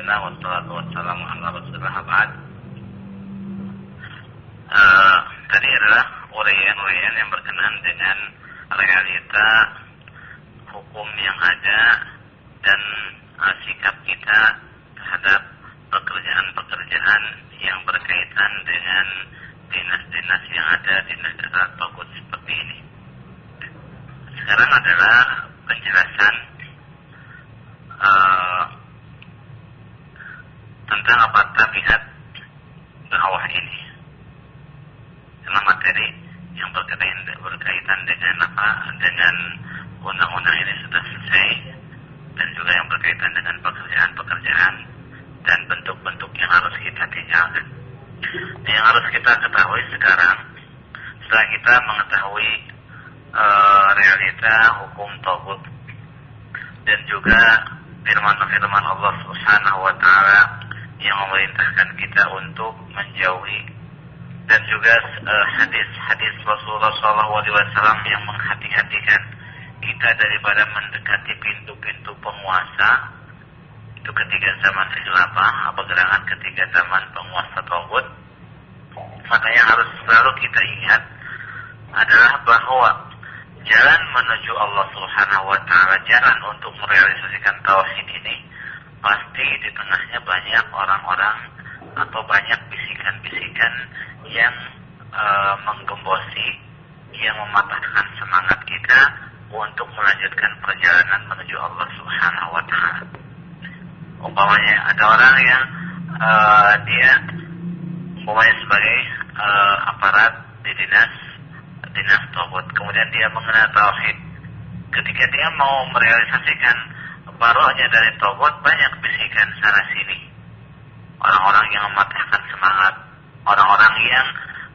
alhamdulillah wassalatu wassalamu ala rasulillah ba'd. Tadi adalah uraian-uraian yang berkenaan dengan realita hukum yang ada dan sikap kita terhadap pekerjaan-pekerjaan yang berkaitan dengan dinas-dinas yang ada di negara Togut seperti ini. Sekarang adalah penjelasan tentang apa tabiat dakwah ini. Dalam materi yang berkaitan dengan dengan undang-undang ini sudah selesai, dan juga yang berkaitan dengan pekerjaan-pekerjaan dan bentuk-bentuk yang harus kita tinggalkan. Yang harus kita ketahui sekarang, setelah kita mengetahui realita hukum Togut dan juga firman-firman Allah Subhanahu wa taala yang memerintahkan kita untuk menjauhi, dan juga hadis-hadis Rasulullah SAW yang menghati-hatikan kita daripada mendekati pintu-pintu penguasa itu ketika zaman khilafah atau gerangan ketika zaman penguasa Togut. Maka yang harus selalu kita ingat adalah bahwa jalan menuju Allah Subhanahu wa taala, jalan untuk merealisasikan tauhid ini, pasti di tengahnya banyak orang-orang atau banyak bisikan-bisikan yang menggembosi, yang mematahkan semangat kita untuk melanjutkan perjalanan menuju Allah Subhanahu wa taala. Umpamanya ada orang yang dia umpamanya sebagai aparat di dinas Togut, kemudian dia mengenal tauhid. Ketika dia mau merealisasikan barohnya dari Togut, banyak bisikan sana sini. Orang-orang yang mematahkan semangat, orang-orang yang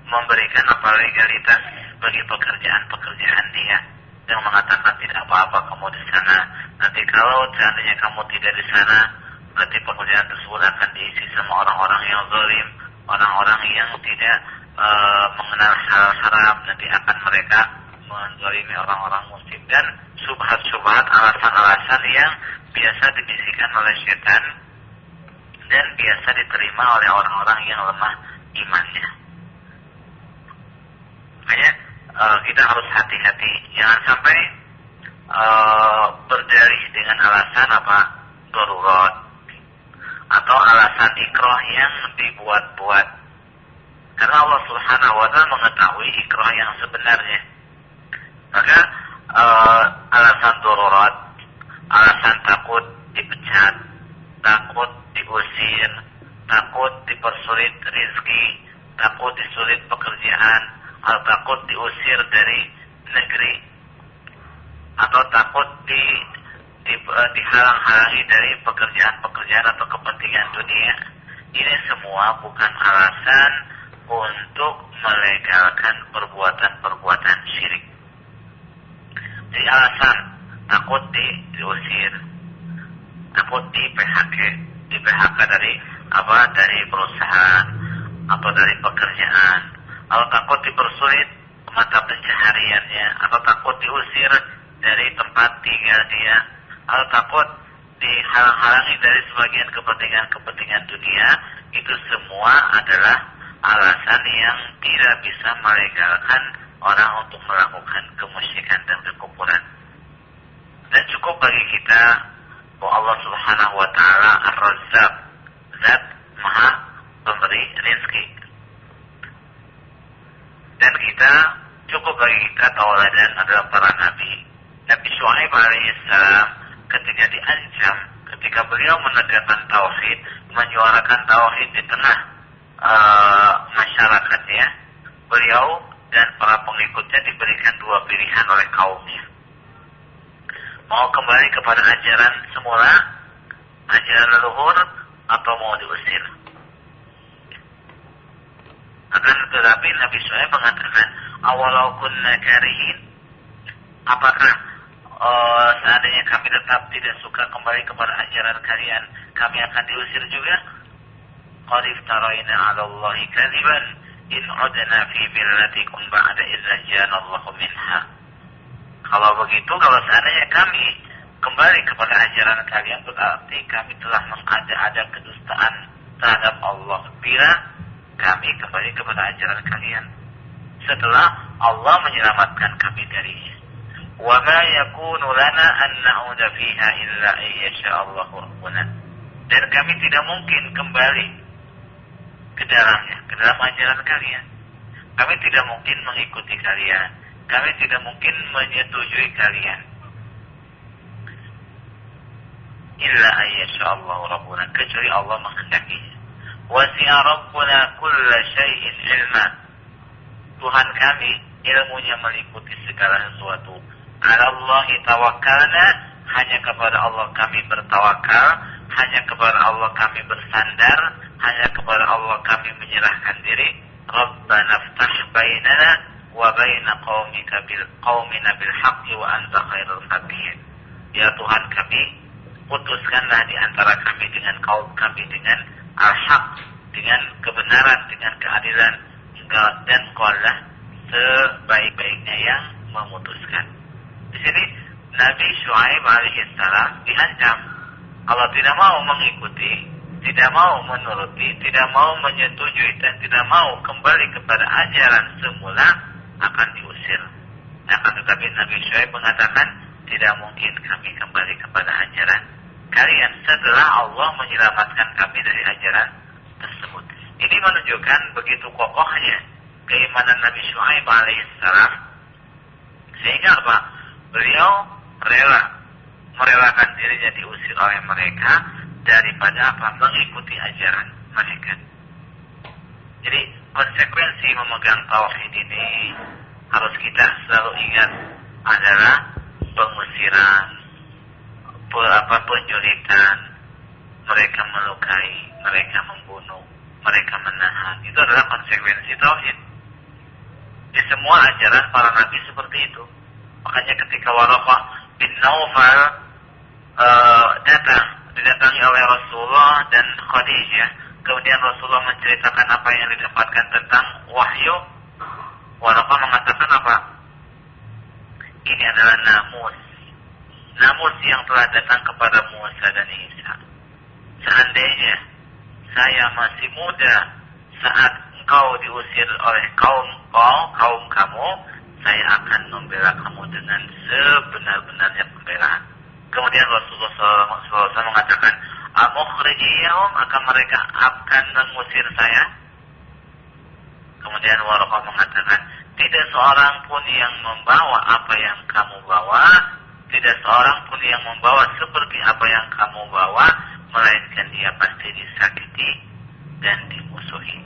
memberikan legalitas bagi pekerjaan-pekerjaan dia, yang mengatakan tidak apa-apa kamu di sana. Nanti kalau seandainya kamu tidak di sana, berarti pekerjaan tersebut akan diisi sama orang-orang yang zalim, orang-orang yang tidak mengenal hal haram. Nanti akan mereka menzalimi orang-orang muslim, dan subhat-subhat, alasan-alasan yang biasa dibisikkan oleh setan dan biasa diterima oleh orang-orang yang lemah imannya. Makanya kita harus hati-hati, jangan sampai berdalih dengan alasan darurat atau alasan ikrah yang dibuat-buat. Karena Allah Subhanahu wa taala mengetahui ikrah yang sebenarnya. Maka alasan darurat, alasan takut dipecat, takut diusir, takut dipersulit rezeki, takut disulit pekerjaan, atau takut diusir dari negeri, atau takut dihalang-halangi dari pekerjaan-pekerjaan atau kepentingan dunia. Ini semua bukan alasan untuk melegalkan perbuatan-perbuatan syirik. Jadi alasan takut diusir, takut di PHK dari perusahaan atau dari pekerjaan, atau takut dipersulit mata pencahariannya, atau takut diusir dari tempat tinggal dia, atau takut dihalang-halangi dari sebagian kepentingan dunia. Itu semua adalah alasan yang tidak bisa melegalkan orang untuk melakukan kemusyrikan dan kekufuran. Dan cukup bagi kita bahwa Allah Subhanahu wa taala Ar-Razzaq, Zat Maha Pemberi rezeki. Dan kita cukup bagi kita tauladan adalah para nabi. Nabi Syuaib alaihissalam ketika diancam, ketika beliau menegakkan tauhid, menyuarakan tauhid di tengah masyarakatnya, beliau dan para pengikutnya diberikan dua pilihan oleh kaumnya. Mau kembali kepada ajaran semula, ajaran leluhur, atau mau diusir. Akan tetapi Nabi Syuaib mengatakan, awalau kunna karihin, apakah seandainya kami tetap tidak suka kembali kepada ajaran kalian, kami akan diusir juga? Qad iftaraina 'ala Allahi kadziban in 'udna fi millatikum ba'da idz ja'ana Allahu minha. Kalau begitu, kalau seandainya kami kembali kepada ajaran kalian berarti kami telah mengada-ada kedustaan terhadap Allah bila kami kembali kepada ajaran kalian setelah Allah menyelamatkan kami darinya. Wa ma yakunu lana an na'uda fiha illa ayyasha Allahu rabbuna. Dan kami tidak mungkin kembali ke dalamnya, ke dalam ajaran kalian. Kami tidak mungkin mengikuti kalian. Kami tidak mungkin menyetujui kalian. Illa ayyasha Allahu rabbuna, kecuali Allah menghendakinya. Wasi'a rabbuna kulla syai'in ilma. Tuhan kami ilmunya meliputi segala sesuatu. 'Ala Allahi tawakkalna, hanya kepada Allah kami bertawakal, hanya kepada Allah kami bersandar, hanya kepada Allah kami menyerahkan diri. Rabbana iftah bainana wa baina qaumina bil haqqi wa anta khairul fatihin. Ya Tuhan kami, putuskanlah di antara kami dengan kaum kami dengan al-haq, dengan kebenaran, dengan keadilan, dan Engkaulah sebaik-baiknya yang memutuskan. Di sini Nabi Syuaib alaihissalam diancam. Allah tidak mau mengikuti, tidak mau menuruti, tidak mau menyetujui, dan tidak mau kembali kepada ajaran semula, akan diusir. Akan tetapi Nabi Syuaib mengatakan, tidak mungkin kami kembali kepada ajaran kalian setelah Allah menyelamatkan kami dari ajaran tersebut. Ini menunjukkan begitu kokohnya keimanan Nabi Syuaib alaihissalam, sehingga apa? Beliau merelakan dirinya diusir oleh mereka daripada apa? Mengikuti ajaran mereka. Jadi konsekuensi memegang tauhid ini harus kita selalu ingat adalah pengusiran, penjulitan, mereka melukai, mereka membunuh, mereka menahan. Itu adalah konsekuensi tauhid. Di semua ajaran para nabi seperti itu. Makanya ketika Waraqah bin Naufal didatangi oleh Rasulullah dan Khadijah, kemudian Rasulullah menceritakan apa yang didapatkan tentang wahyu, Waraqah mengatakan apa? Ini adalah namus yang telah datang kepada Musa dan Isa. Seandainya saya masih muda saat engkau diusir oleh kaum kamu, saya akan membela kamu dengan sebenar-benarnya pembelaan. Kemudian Rasulullah SAW mengatakan, amukhrijiyahum, akan mereka akan mengusir saya? Kemudian Waraqah mengatakan, tidak seorang pun yang membawa apa yang kamu bawa, tidak seorang pun yang membawa seperti apa yang kamu bawa, melainkan dia pasti disakiti dan dimusuhi.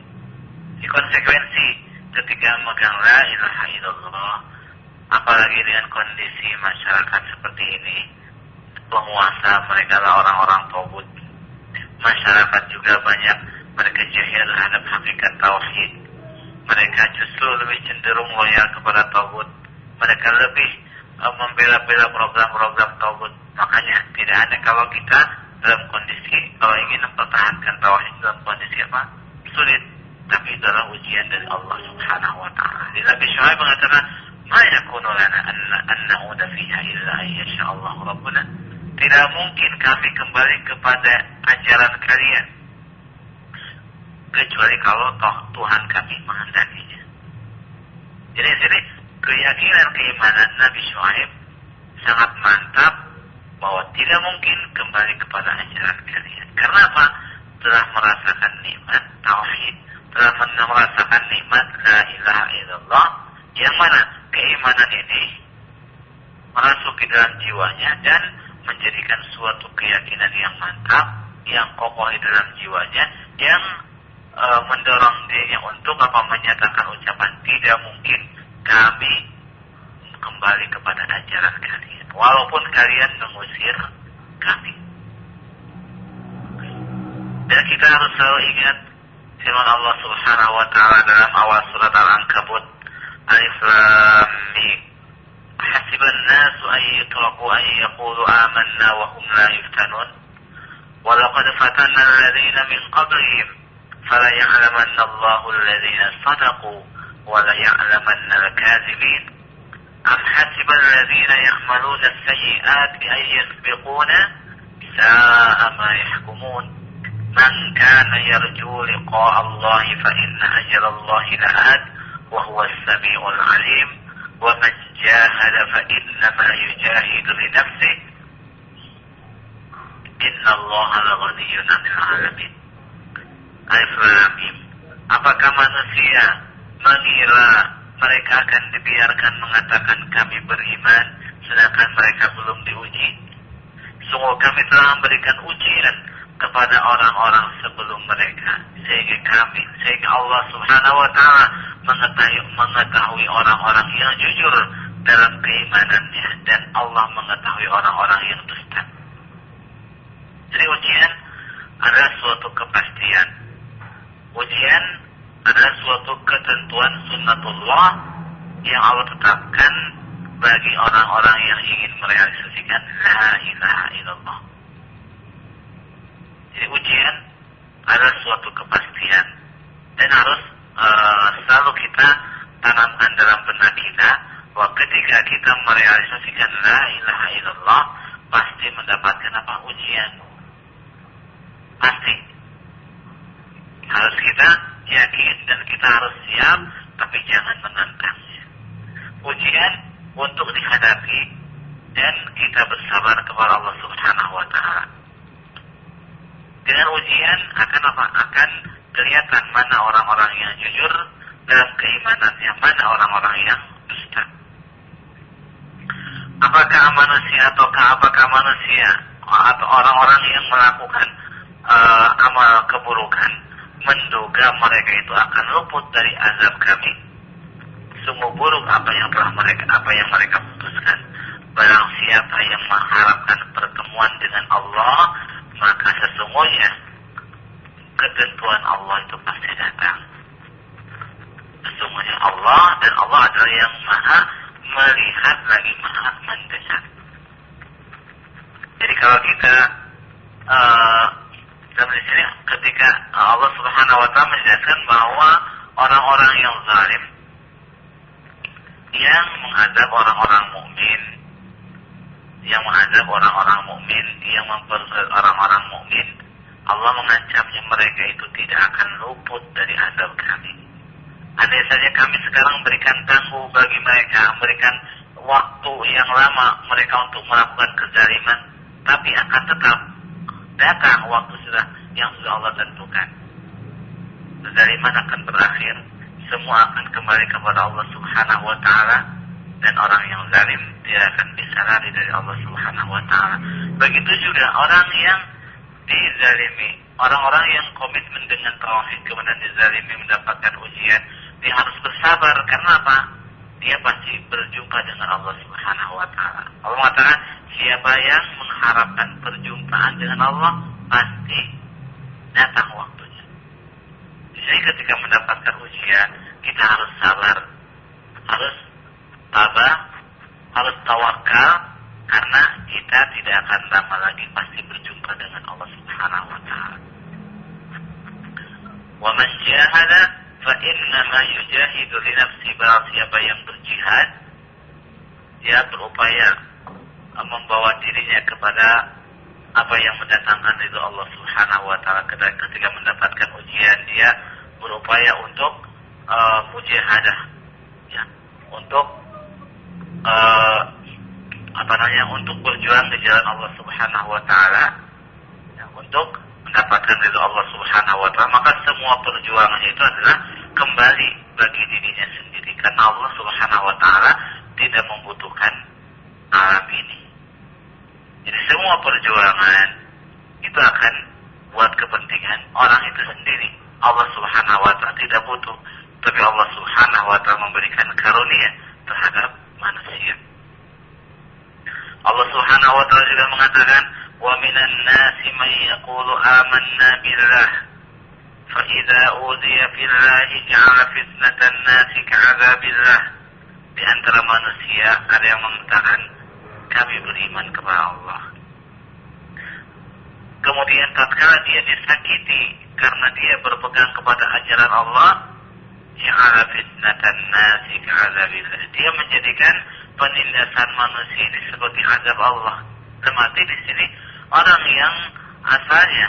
Di konsekuensi ketika memegang la ilaha illallah, apalagi dengan kondisi masyarakat seperti ini, penguasa mereka adalah orang-orang tauhid. Masyarakat juga banyak mereka jahil terhadap hakikat tauhid. Mereka justru lebih cenderung loyal kepada tauhid. Mereka lebih membela-bela program-program tauhid. Makanya tidak aneh kalau kita dalam kondisi kalau ingin mempertahankan tauhid dalam kondisi apa? Sulit. Tapi adalah ujian dari Allah Subhanahu wa taala. Nabi Syuaib mengatakan, "Ma yakunu lana an na'uda fiha illa ayyasha Allahu rabbuna." Tidak mungkin kami kembali kepada ajaran kalian kecuali kalau Tuhan kami menghendakinya. Jadi keyakinan keimanan Nabi Syuaib sangat mantap bahwa tidak mungkin kembali kepada ajaran kalian. Karena apa? Telah merasakan nikmat tauhid, telah merasakan nikmat la ilaha illallah, yang mana keimanan ini masuk ke dalam jiwanya dan menjadikan suatu keyakinan yang mantap, yang kokoh di dalam jiwanya, yang mendorong dirinya untuk menyatakan ucapan tidak mungkin kami kembali kepada ajaran kalian, walaupun kalian mengusir kami. Dan kita harus selalu ingat firman Allah Subhanahu wa taala dalam awal surat Al-Ankabut, Alif Lam Mim, hasiban nasu an yutraku an yaqulu amanna wa hum la yuftanun wa laqad fatanna alladhina min qablihim fala ya'lamanna Allahu alladhina sadaqu wa la ya'lamanna al-kadhibin. Am hasibal ladzina ya'maluna as-sayyi'ati ay yasbiquna sa'a ma yahkumun. Man kana yarju liqa'a Allah fa inna ajra Allah la'at wa huwa as-sami'ul 'alim. Wa man jahada fa inna ma yujahidu li nafsihi. Inna Allah la-ghaniyyun 'anil 'alamin. Alif Lam Mim. Apakah manusia mengira mereka akan dibiarkan mengatakan kami beriman sedangkan mereka belum diuji? Sungguh kami telah memberikan ujian kepada orang-orang sebelum mereka sehingga Allah Subhanahu wa taala mengetahui orang-orang yang jujur dalam keimanannya dan Allah mengetahui orang-orang yang dusta. Jadi ujian adalah suatu kepastian. Ujian adalah suatu ketentuan sunnatullah yang Allah tetapkan bagi orang-orang yang ingin merealisasikan la ilaha illallah. Jadi ujian adalah suatu kepastian dan harus selalu kita tanamkan dalam benak kita bahwa ketika kita merealisasikan la ilaha illallah pasti mendapatkan apa? Ujian. Pasti. Harus kita yakin dan kita harus siap, tapi jangan menentangnya. Ujian untuk dihadapi dan kita bersabar kepada Allah Subhanahu wa taala. Dengan ujian akan apa? Akan kelihatan mana orang-orang yang jujur dalam keimanannya, mana orang-orang yang dusta. Apakah manusia atau orang-orang yang melakukan amal keburukan menduga mereka itu akan luput dari azab kami? Sungguh buruk apa yang mereka putuskan. Barang siapa yang mengharapkan pertemuan dengan Allah, maka sesungguhnya ketentuan Allah itu pasti datang. Sesungguhnya Allah dan Allah adalah yang maha melihat lagi maha mendengar. Jadi kalau kita dalam sini ketika Allah Subhanahu wa taala menjelaskan bahwa orang-orang yang zalim yang menghadap orang-orang mukmin, yang mempersulit orang-orang mukmin, Allah mengancamnya mereka itu tidak akan luput dari azab kami. Andai saja kami sekarang berikan tangguh bagi mereka, memberikan waktu yang lama mereka untuk melakukan kezaliman, tapi akan tetap datang waktu yang sudah Allah tentukan. Kezaliman akan berakhir, semua akan kembali kepada Allah Subhanahu wa taala dan orang yang zalim tidak akan bisa lari dari Allah Subhanahu wa taala. Begitu juga orang yang dizalimi, orang-orang yang komitmen dengan tauhid kemudian dizalimi mendapatkan ujian, dia harus bersabar. Karena apa? Dia pasti berjumpa dengan Allah Subhanahu wa taala. Allah mengatakan, siapa yang mengharapkan perjumpaan dengan Allah pasti datang waktunya. Jadi ketika mendapatkan ujian, kita harus sabar, harus tabah, harus tawakal, karena kita tidak akan lama lagi pasti berjumpa dengan Allah Subhanahu wa taala. Wa man jahada fa innama yujahidu li nafsi. Siapa yang berjihad, dia berupaya membawa dirinya kepada apa yang mendatangkan ridho Allah Subhanahu wa taala. Ketika mendapatkan ujian, dia berupaya untuk mujahadah, ya, untuk untuk berjuang di jalan Allah Subhanahu wa taala, ya, untuk mendapatkan ridho Allah Subhanahu wa taala. Maka semua perjuangan itu adalah kembali bagi dirinya sendiri, karena Allah Subhanahu wa taala tidak membutuhkan alam ini. Jadi semua perjuangan itu akan buat kepentingan orang itu sendiri. Allah Subhanahu wa taala tidak butuh, tapi Allah Subhanahu wa taala memberikan karunia terhadap manusia. Allah Subhanahu wa taala juga mengatakan, "Wa minan nasi man yaqulu amanna billah, fa idza udhiya fillahi ja'ala fitnatan nasi ka'adzabillah." Di antara manusia ada yang mengatakan, kami beriman kepada Allah. Kemudian tatkala dia disakiti karena dia berpegang kepada ajaran Allah, ja'ala fitnatan nasi ka'adzabillah. Dia menjadikan penindasan manusia ini sebagai azab Allah. Berarti di sini orang yang asalnya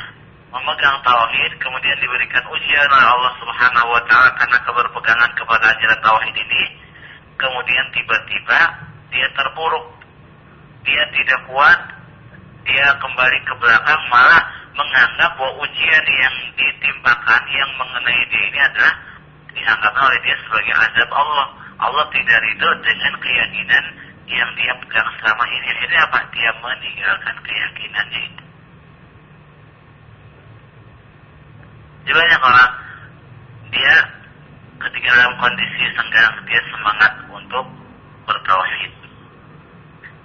memegang tauhid kemudian diberikan ujian oleh Allah Subhanahu wa taala karena keberpegangan kepada ajaran tauhid ini, kemudian tiba-tiba dia terpuruk, dia tidak kuat, dia kembali ke belakang, malah menganggap bahwa ujian yang ditimpakan yang mengenai dia ini adalah dianggap oleh dia sebagai azab Allah. Allah tidak ridho dengan keyakinan yang dia pegang selama ini. Akhirnya apa? Dia meninggalkan keyakinannya itu. Jadi banyak orang, dia ketika dalam kondisi senggang, dia semangat untuk bertauhid.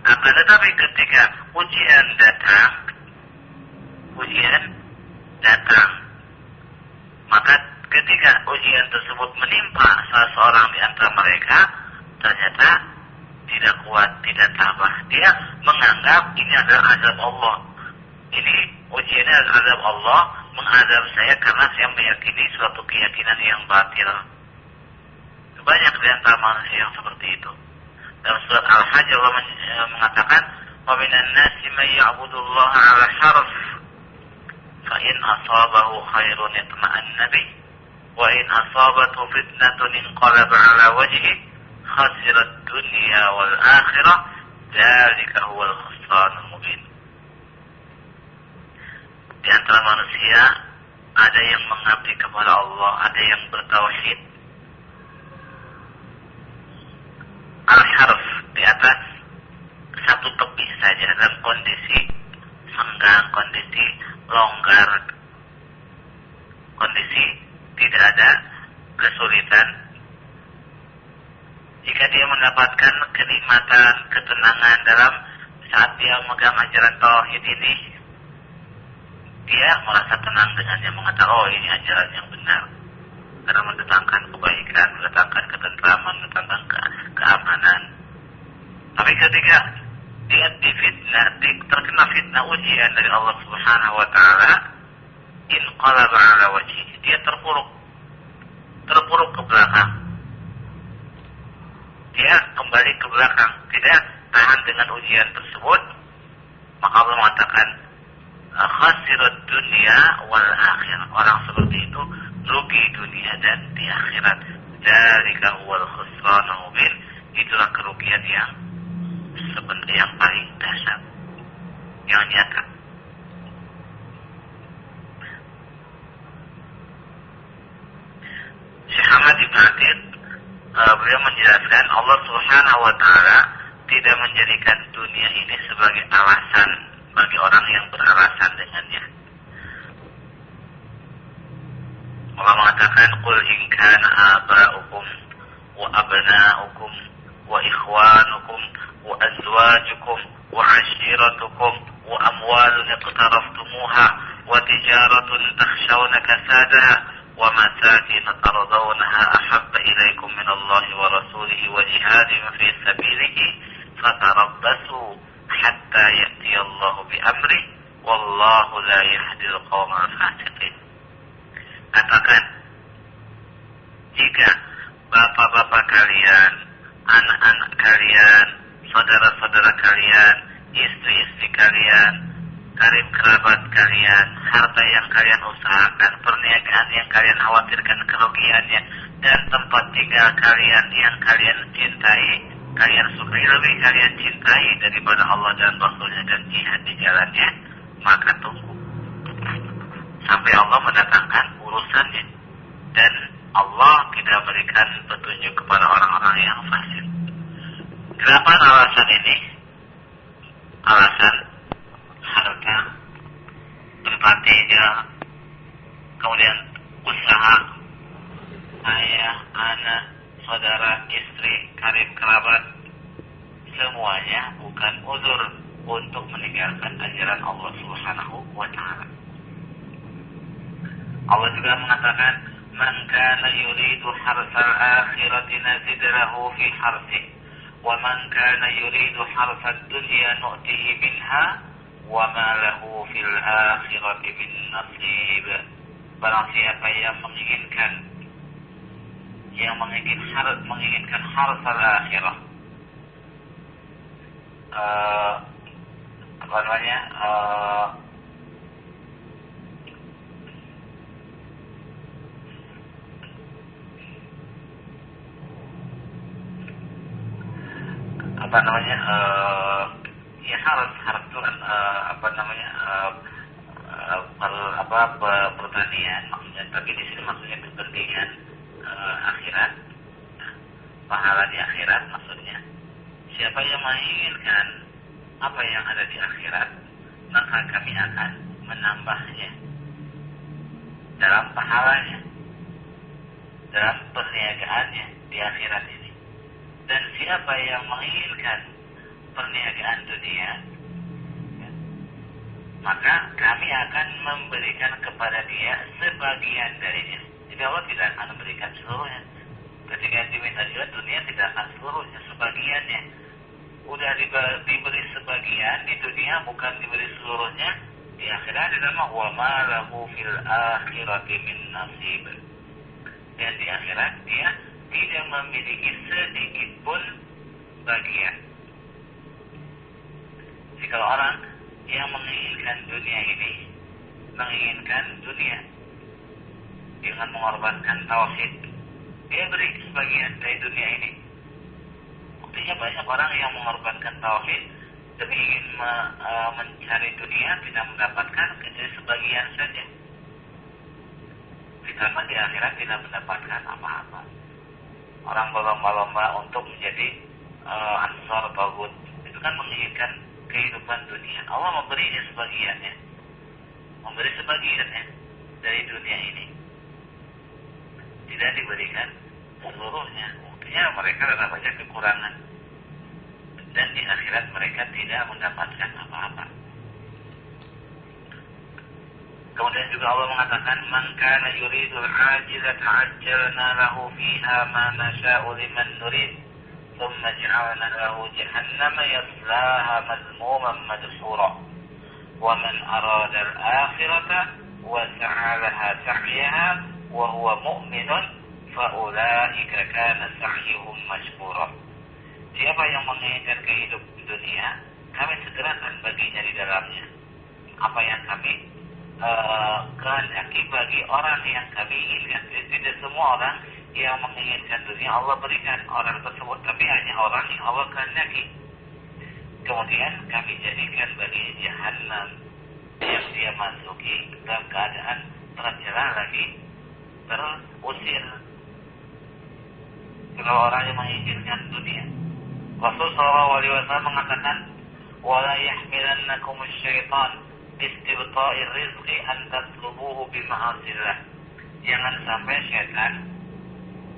Akan tetapi ketika ujian datang, maka ketika ujian tersebut menimpa salah seorang di antara mereka, ternyata tidak kuat, tidak tabah. Dia menganggap ini adalah azab Allah. Ini ujiannya adalah azab Allah, mengazab saya karena saya meyakini suatu keyakinan yang batil. Banyak di antara manusia yang seperti itu. Dalam surat Al-Hajj Allah mengatakan, "Wa minan nasi may ya'budullaha 'ala harf, fa in asabahu khairun itma'anna bih, wa in asabathu fitnatun inqalaba 'ala wajhihi, khasira ad-dunya wal akhirah, dzalika huwal khusranul mubin." Di antara manusia ada yang mengabdi kepada Allah, ada yang bertauhid. Al-harf, di atas satu tepi saja, dalam kondisi senggang, kondisi longgar, kondisi tidak ada kesulitan. Jika dia mendapatkan kenikmatan, ketenangan dalam saat dia memegang ajaran tauhid ini, dia merasa tenang dengannya, mengatakan, oh ini ajaran yang benar, karena mendatangkan kebaikan, mendatangkan ketentraman, mendatangkan keamanan. Tapi ketika dia difitnah, terkena fitnah ujian dari Allah Subhanahu wa taala, inqalaba 'ala wajhihi, dia terpuruk ke belakang. Dia kembali ke belakang, tidak tahan dengan ujian tersebut, maka Allah mengatakan, khasirat dunia wal akhirah. Orang seperti itu rugi dunia dan di akhirat. Dzalika huwal khusranul mubin. Itulah kerugian yang sebenarnya yang paling dahsyat, yang nyata. Syekh Ahmad Ibn Atid beliau menjelaskan, Allah Subhanahu wa taala tidak menjadikan dunia ini sebagai alasan bagi orang yang beralasan dengannya. Allah mengatakan, "Qul in kana aba'ukum wa abna'ukum wa ikhwanukum wa azwajukum wa 'ashiratukum wa amwalun iqtaraftumuha wa tijaratun takhshawna kasadaha wa masakin tardawnaha ahabba ilaykum min Allah wa rasulihi wa jihadin fi sabilihi fatarabbasu hatta ya'ti Allah bi amri wallahu la yahdil qawmal fasiqin." Katakan, jika bapak-bapak kalian, anak-anak kalian, saudara-saudara kalian, istri-istri kalian, karib kerabat kalian, harta yang kalian usahakan, perniagaan yang kalian khawatirkan kerugiannya, dan tempat tinggal kalian yang kalian cintai, kalian sukai, lebih kalian cintai daripada Allah dan Rasulnya dan jihad di jalannya, maka tunggu sampai Allah mendatangkan urusannya. Dan Allah tidak berikan petunjuk kepada orang-orang yang fasik. Kenapa alasan ini? Alasan harta, tempat tinggal, kemudian usaha, ayah, anak, saudara, istri, karib kerabat, semuanya bukan uzur untuk meninggalkan ajaran Allah Subhanahu wa taala. Allah juga mengatakan, "Man kana yuridu harsal akhirati nazid lahu fi harsihi, wa man kana yuridu harsad dunya nu'tihi minha, wa ma lahu fil akhirati min nasib." Barang siapa yang menginginkan harsal akhirah, apa namanya ya harus kan pertanian maksudnya, tapi di sini maksudnya kepentingan akhirat, pahala di akhirat maksudnya. Siapa yang menginginkan apa yang ada di akhirat, maka kami akan menambahnya dalam pahalanya, dalam perniagaannya di akhirat ini. Dan siapa yang menginginkan perniagaan dunia, maka kami akan memberikan kepada dia sebagian darinya. Jadi Allah tidak akan memberikan seluruhnya. Ketika diminta juga dunia, tidak akan seluruhnya, sebagiannya. Udah diberi sebagian di dunia, bukan diberi seluruhnya. Di akhirat dinamakan wa ma lahu fil akhirati min nasib. Dan di akhirat dia tidak memiliki sedikit pun bagian. Jika orang yang menginginkan dunia ini, menginginkan dunia dengan mengorbankan tauhid, dia beri sebagian dari dunia ini. Buktinya banyak orang yang mengorbankan tauhid demi ingin mencari dunia, tidak mendapatkan, kecuali sebagian saja. Karena di akhirat tidak mendapatkan apa-apa. Orang berlomba-lomba untuk menjadi ansor tauhid, itu kan menginginkan kehidupan dunia. Allah memberinya sebagiannya, memberi sebagiannya dari dunia ini, tidak diberikan seluruhnya. Buktinya mereka ada banyak kekurangan, dan di akhirat mereka tidak mendapatkan apa-apa. Kemudian juga Allah mengatakan, "Man kana yuridul ajilata ajjalna lahu fiha ma nasha'u liman nurid, thumma ja'alna lahu jahannama yaslaha mazmuman madhura. Wa man arada al-akhirata wa sa'a laha sa'yaha wa huwa mu'minun fa ulaika kana sa'yuhum mashkura." Siapa yang menginginkan kehidupan dunia, kami segerakan baginya di dalamnya apa yang kami kehendaki bagi orang yang kami inginkan. Tidak semua orang yang menginginkan dunia Allah berikan orang tersebut, tapi hanya orang yang Allah kehendaki. Kemudian kami jadikan bagi Jahannam yang dia masuki dalam keadaan tercela lagi, terusir. Kalau orang yang menginginkan dunia, Rasul SAW mengatakan, "Wala yahmilannakum asy-syaitan istibta'ir rizqi an tatlubuhu bima'asillah." Jangan sampai syaitan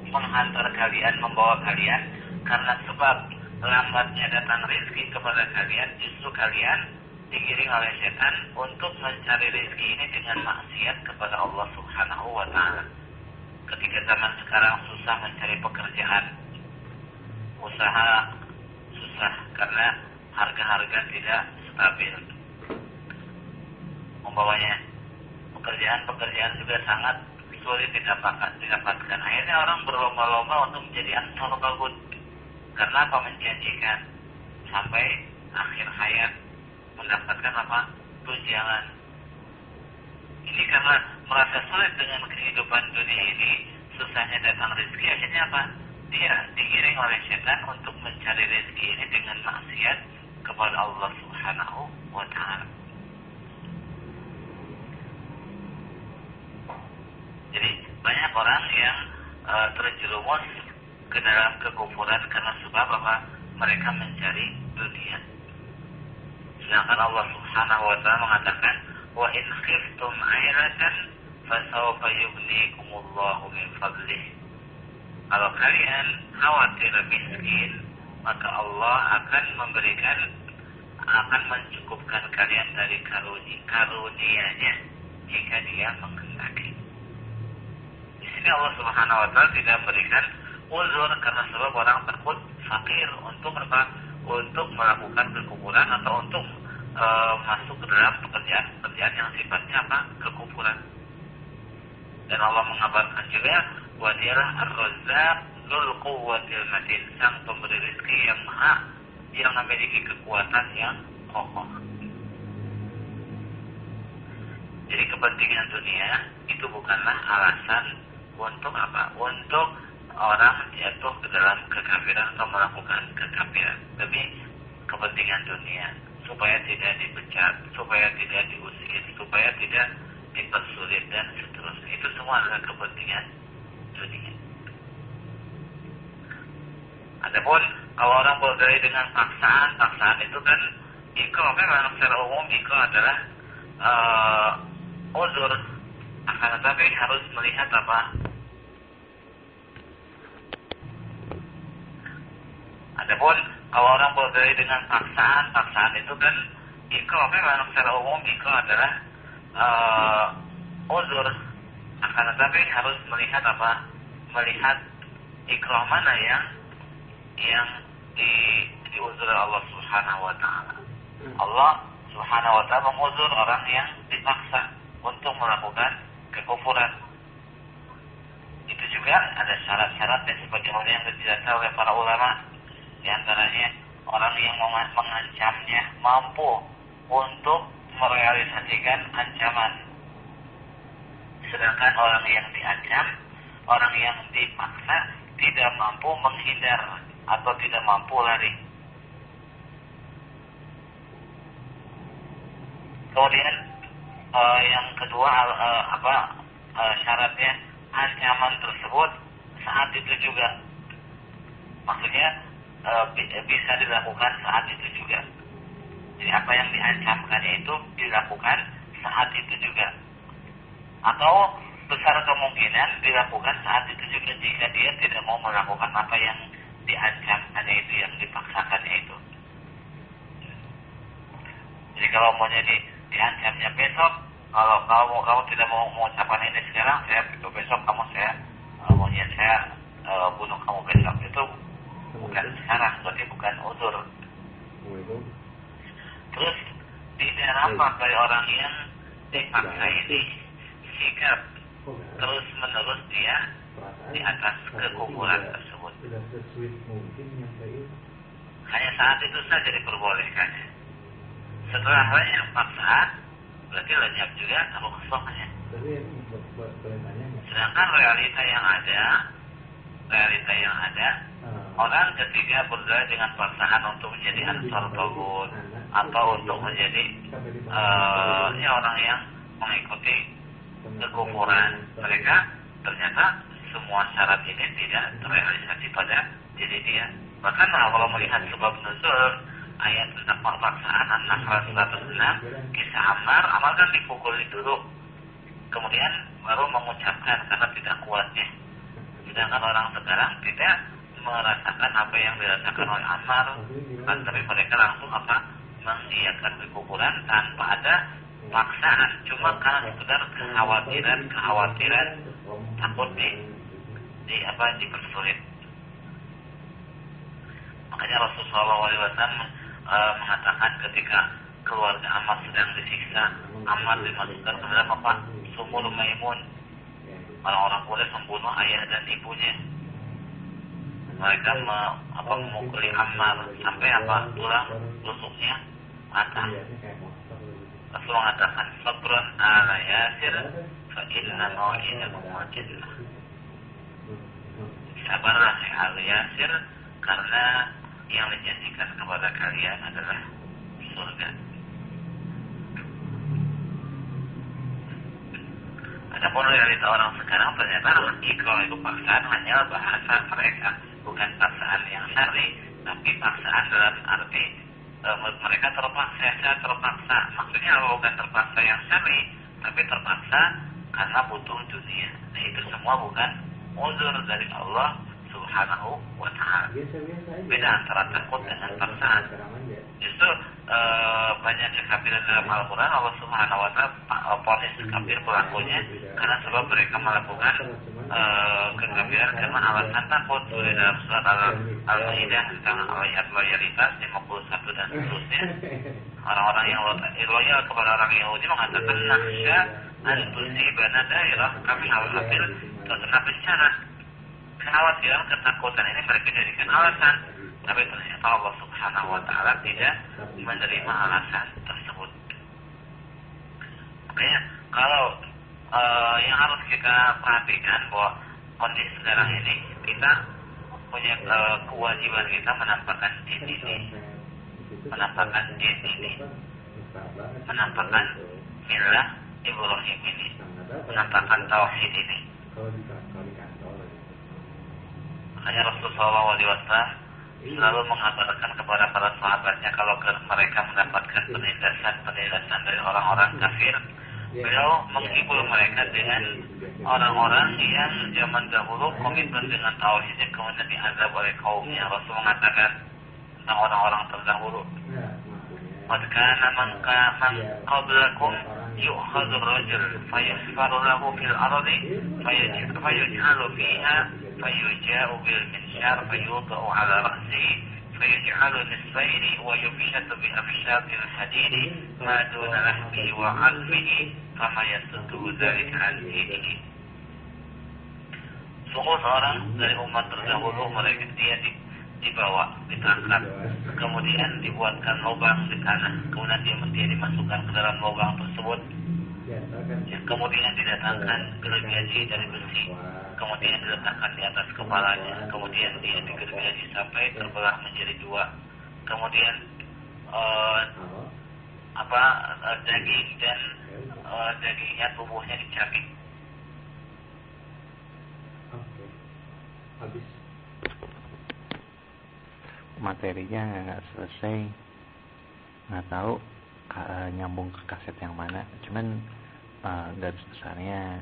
menghantar kalian, membawa kalian karena sebab lambatnya datang rezeki kepada kalian, justru kalian digiring oleh syaitan untuk mencari rezeki ini dengan maksiat kepada Allah Subhanahu wa taala. Ketika zaman sekarang susah mencari pekerjaan, usaha susah karena harga-harga tidak stabil. Umpamanya pekerjaan juga sangat sulit didapatkan. Akhirnya orang berlomba-lomba untuk menjadi ansor tauhid. Karena apa? Menjanjikan sampai akhir hayat mendapatkan apa? Tunjangan. Ini karena merasa sulit dengan kehidupan dunia ini, susahnya datang rezeki, akhirnya apa? Dia digiring oleh setan untuk mencari rezeki ini dengan maksiat kepada Allah Subhanahu wa taala. Jadi banyak orang yang terjerumus ke dalam kekufuran karena sebab apa? Mereka mencari dunia. Sedangkan Allah Subhanahu wa taala mengatakan, "Wa in khiftum 'ailatan fasawfa yughnikumullahu min fadlih." Kalau kalian khawatir miskin, maka Allah akan mencukupkan kalian dari karunia-Nya jika Dia menghendaki. Di sini Allah Subhanahu wa taala tidak memberikan uzur karena sebab orang takut fakir untuk apa? Untuk melakukan kekufuran atau untuk masuk ke dalam pekerjaan yang sifatnya apa? Kekufuran. Dan Allah mengabarkan juga, wa dialah ar-razzaq dzul quwwatil matin, sang pemberi rezeki yang maha yang memiliki kekuatan yang kokoh. Jadi kepentingan dunia itu bukanlah alasan untuk apa? Untuk orang jatuh ke dalam kekafiran atau melakukan kekafiran. Tapi kepentingan dunia supaya tidak dipecat, supaya tidak diusir, supaya tidak dipersulit dan seterusnya. Itu semua adalah kepentingan dunia. Adapun kalau orang berdalih dengan paksaan, paksaan itu kan ikrar memang secara umum ikrar adalah uzur. Akan tetapi harus melihat apa? Adapun kalau orang berdalih dengan paksaan, paksaan itu kan ikrar memang secara umum ikrar adalah uzur. Akan tetapi harus melihat apa? Melihat ikrar mana yang diuzur oleh Allah Subhanahu wa taala. Allah Subhanahu wa taala menguzur orang yang dipaksa untuk melakukan kekufuran. Itu juga ada syarat-syaratnya sebagaimana yang dijelaskan oleh para ulama. Di antaranya orang yang mengancamnya mampu untuk merealisasikan ancaman. Sedangkan orang yang diancam, orang yang dipaksa tidak mampu menghindar atau tidak mampu lari. Kemudian yang kedua syaratnya ancaman tersebut saat itu juga. Maksudnya bisa dilakukan saat itu juga. Jadi apa yang diancamkannya itu dilakukan saat itu juga. Atau besar kemungkinan dilakukan saat itu juga jika dia tidak mau melakukan apa yang diancamkannya itu, yang dipaksakannya itu. Jadi kalau mau diancamnya besok, kalau kamu tidak mau mengucapkan ini sekarang, saya besok maunya saya bunuh kamu besok. Itu bukan sekarang, berarti bukan uzur. Terus tidak nampak dari orang yang dipaksa ini sikap terus menerus dia di atas kekufuran tersebut. Hanya saat itu saja diperbolehkannya. Setelah banyak paksaan, berarti lenyap juga rukhsahnya. Sedangkan realita yang ada, orang ketika berdalih dengan paksaan untuk menjadi ansar tauhid atau untuk menjadi orang yang mengikuti kekufuran, mereka ternyata semua syarat ini tidak terrealisasi pada diri dia. Bahkan kalau melihat sebab nuzul ayat tentang paksaan An-Nahl 106, kisah Ammar kan dipukuli dulu, kemudian baru mengucapkan karena tidak kuatnya. Sedangkan orang sekarang tidak merasakan apa yang dirasakan oleh Ammar, tapi mereka langsung mengiyakan kekufuran tanpa ada paksaan, cuma karena sekedar kekhawatiran takut dipersulit. Makanya Rasulullah SAW mengatakan ketika keluarga Ammar sedang disiksa, Ammar dimasukkan ke dalam sumur Maimun. Orang-orang boleh membunuh ayah dan ibunya. Mereka memukuli Ammar sampai tulang rusuknya patah. Rasul mengatakan sabrun ala Yasir fa inna mau'idakum al-jannah. Sabarlah ala Yasir karena yang dijanjikan kepada kalian adalah surga. Adapun realita orang sekarang ternyata ikrar itu paksaan hanya bahasa mereka, bukan paksaan yang syar'i, tapi paksaan dalam arti mereka terpaksa, saya terpaksa. Maksudnya bukan terpaksa yang syar'i, tapi terpaksa karena butuh dunia. Nah itu semua bukan uzur dari Allah Subhanahu wa ta'ala. Beda antara takut dengan paksaan. Justru banyak kekafiran dalam Al-Quran, Allah Subhanahu wa ta'ala ponis kafir pelakunya karena sebab mereka melakukan kekafiran karena alasan takut. Dalam surat Al-Maidah tentang ayat loyalitas 51 dan seterusnya, orang-orang yang loyal kepada orang Yahudi mengatakan nakhsha an tusibana dairah, kami khawatir terkena bencana. kekhawatiran, ketakutan ini mereka jadikan alasan. Tapi ternyata Allah Subhanahu wa Ta'ala tidak menerima alasan tersebut. Makanya kalau yang harus kita perhatikan bahwa kondisi sekarang ini kita punya kewajiban kita menampakkan din ini, menampakkan milah Ibrahim ini, menampakkan tauhid ini. Makanya Rasulullah SAW selalu mengabarkan kepada para sahabatnya kalau mereka mendapatkan penindasan dari orang-orang kafir, beliau menghibur mereka dengan orang-orang yang zaman dahulu komitmen dengan tauhid yang kemudian diazab oleh kaumnya. Rasul mengatakan tentang orang-orang terdahulu, "Qad kana man qablakum yu'khadhu ar-rajul fayasfaru lahu fil ardi fayaj'alu fiha fayuja'u bil minshar fayudau 'ala ra'sihi fayaj'alu nisfaini wa yufshatu bi afshatil hadidi ma duna lahmihi wa 'azmihi fama yasuddu dzalika 'an dinihi." Sungguh seorang dari umat terdahulu mereka dia dibawa, ditangkap, kemudian dibuatkan lubang di tanah, kemudian dia dimasukkan ke dalam lubang tersebut, kemudian didatangkan gergaji dari besi, kemudian diletakkan di atas kepalanya, kemudian dia digergaji sampai terbelah menjadi dua, kemudian daging dan dagingnya, tubuhnya dicabik. Habis materinya nggak selesai, nggak tahu nyambung ke kaset yang mana, cuman garis besarnya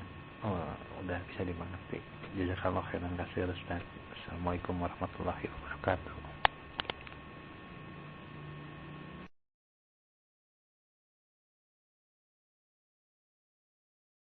udah bisa dimengerti. Jazakallahu khairan katsir Ustaz. Assalamualaikum warahmatullahi wabarakatuh.